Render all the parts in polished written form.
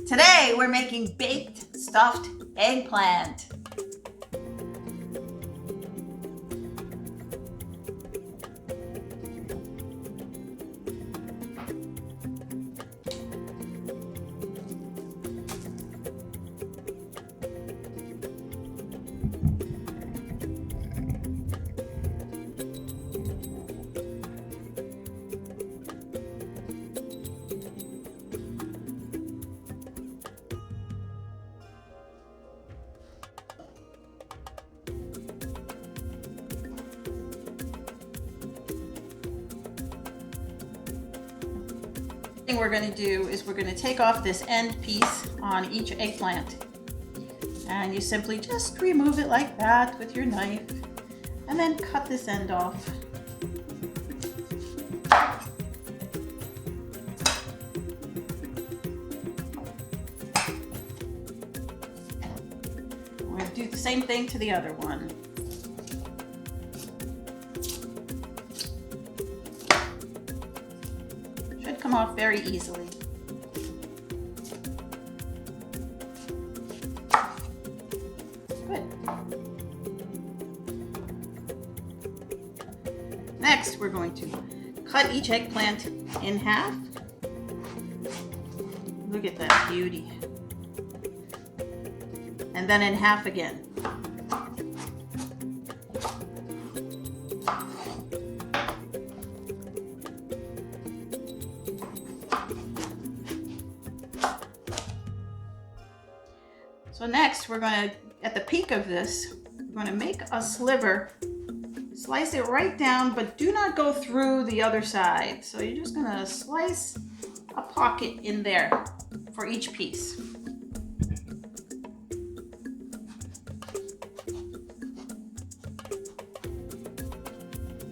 Today we're making baked stuffed eggplant. Thing we're going to do is we're going to take off this end piece on each eggplant, and you simply just remove it like that with your knife and then cut this end off. We're going to do the same thing to the other one. Come off very easily. Good. Next, we're going to cut each eggplant in half. Look at that beauty. And then in half again. So next, we're going to, at the peak of this, we're going to make a sliver, slice it right down, but do not go through the other side. So you're just going to slice a pocket in there for each piece.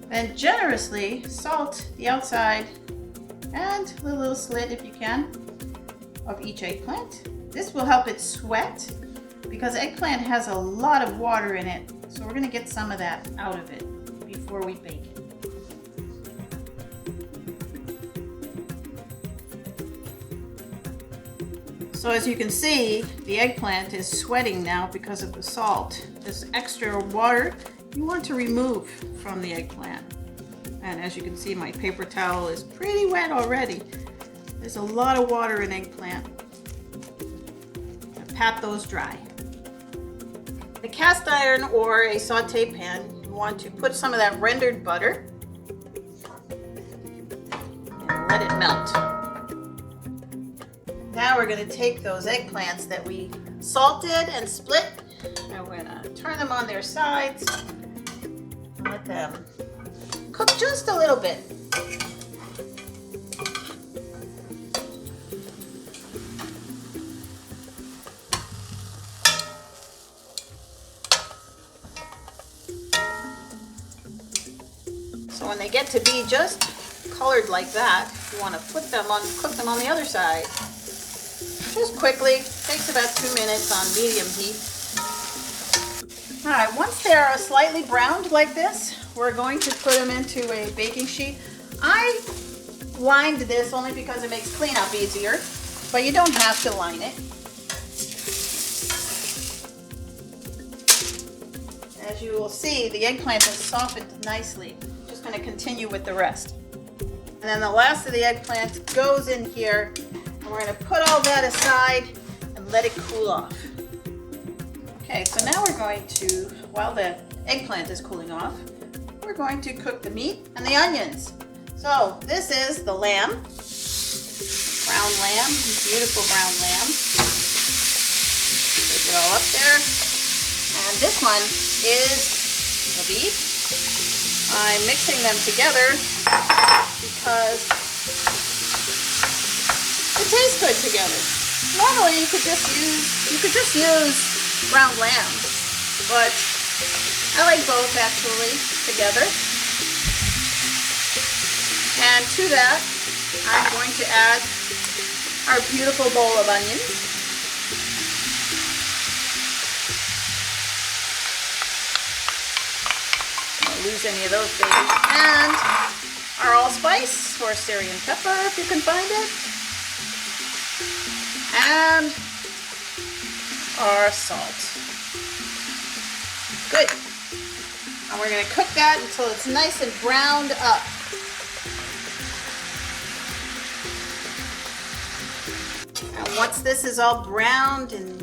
Then generously salt the outside and a little slit, if you can, of each eggplant. This will help it sweat because eggplant has a lot of water in it. So we're going to get some of that out of it before we bake it. So as you can see, the eggplant is sweating now because of the salt. This extra water you want to remove from the eggplant. And as you can see, my paper towel is pretty wet already. There's a lot of water in eggplant. Pat those dry. The cast iron or a saute pan, you want to put some of that rendered butter and let it melt. Now we're going to take those eggplants that we salted and split, and we're going to turn them on their sides and let them cook just a little bit. So when they get to be just colored like that, you want to cook them on the other side. Just quickly, takes about 2 minutes on medium heat. All right, once they're slightly browned like this, we're going to put them into a baking sheet. I lined this only because it makes cleanup easier, but you don't have to line it. As you will see, the eggplant has softened nicely. Just going to continue with the rest. And then the last of the eggplant goes in here, and we're going to put all that aside and let it cool off. Okay, so now we're going to, while the eggplant is cooling off, we're going to cook the meat and the onions. So this is the lamb, brown lamb, beautiful brown lamb. Put it all up there. And this one is the beef. I'm mixing them together because it tastes good together. Normally you could just use ground lamb, but I like both actually together. And to that, I'm going to add our beautiful bowl of onions. Don't lose any of those babies. And our allspice or Syrian pepper if you can find it. And our salt. Good. And we're going to cook that until it's nice and browned up. And once this is all browned and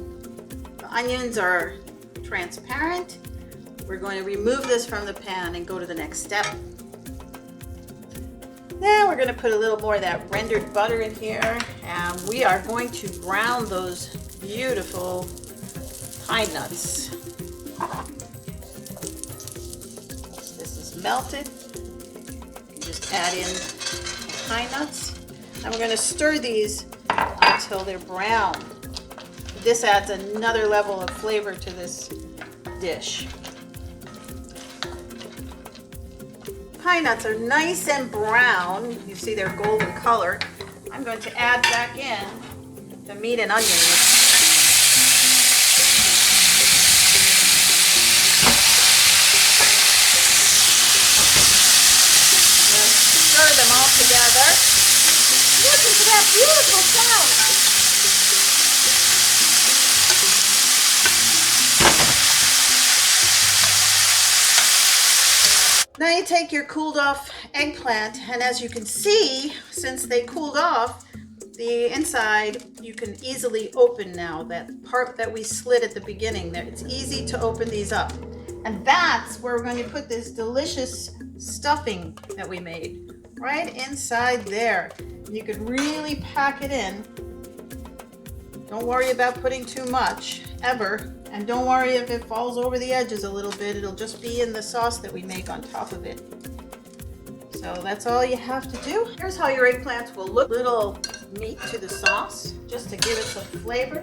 the onions are transparent, we're going to remove this from the pan and go to the next step. Now we're going to put a little more of that rendered butter in here, and we are going to brown those beautiful pine nuts. This is melted. You just add in the pine nuts, and we're going to stir these until they're brown. This adds another level of flavor to this dish. Pine nuts are nice and brown. You see they're golden color. I'm going to add back in the meat and onion mix. Stir them all together. Listen to that beautiful sound. Now you take your cooled off eggplant, and as you can see, since they cooled off, the inside you can easily open now. That part that we slit at the beginning there, it's easy to open these up. And that's where we're going to put this delicious stuffing that we made, right inside there. And you could really pack it in. Don't worry about putting too much, ever. And don't worry if it falls over the edges a little bit. It'll just be in the sauce that we make on top of it. So that's all you have to do. Here's how your eggplants will look. Little meat to the sauce, just to give it some flavor.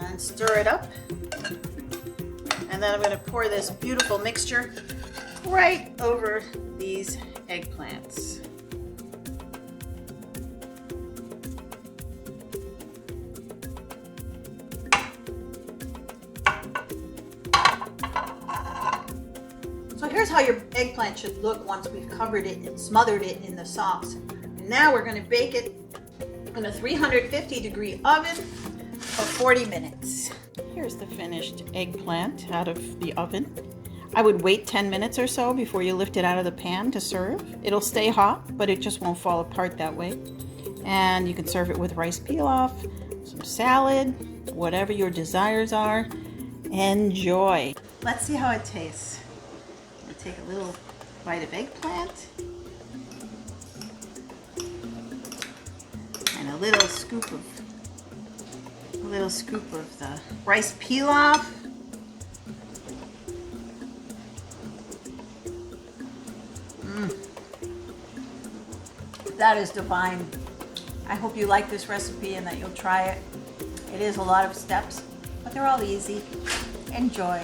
And stir it up. And then I'm going to pour this beautiful mixture right over these eggplants. So here's how your eggplant should look once we've covered it and smothered it in the sauce. And now we're going to bake it in a 350-degree oven for 40 minutes. Here's the finished eggplant out of the oven. I would wait 10 minutes or so before you lift it out of the pan to serve. It'll stay hot, but it just won't fall apart that way. And you can serve it with rice pilaf, some salad, whatever your desires are. Enjoy. Let's see how it tastes. Take a little bite of eggplant and a little scoop of the rice pilaf. That is divine. I hope you like this recipe and that you'll try it. It is a lot of steps, but they're all easy. Enjoy.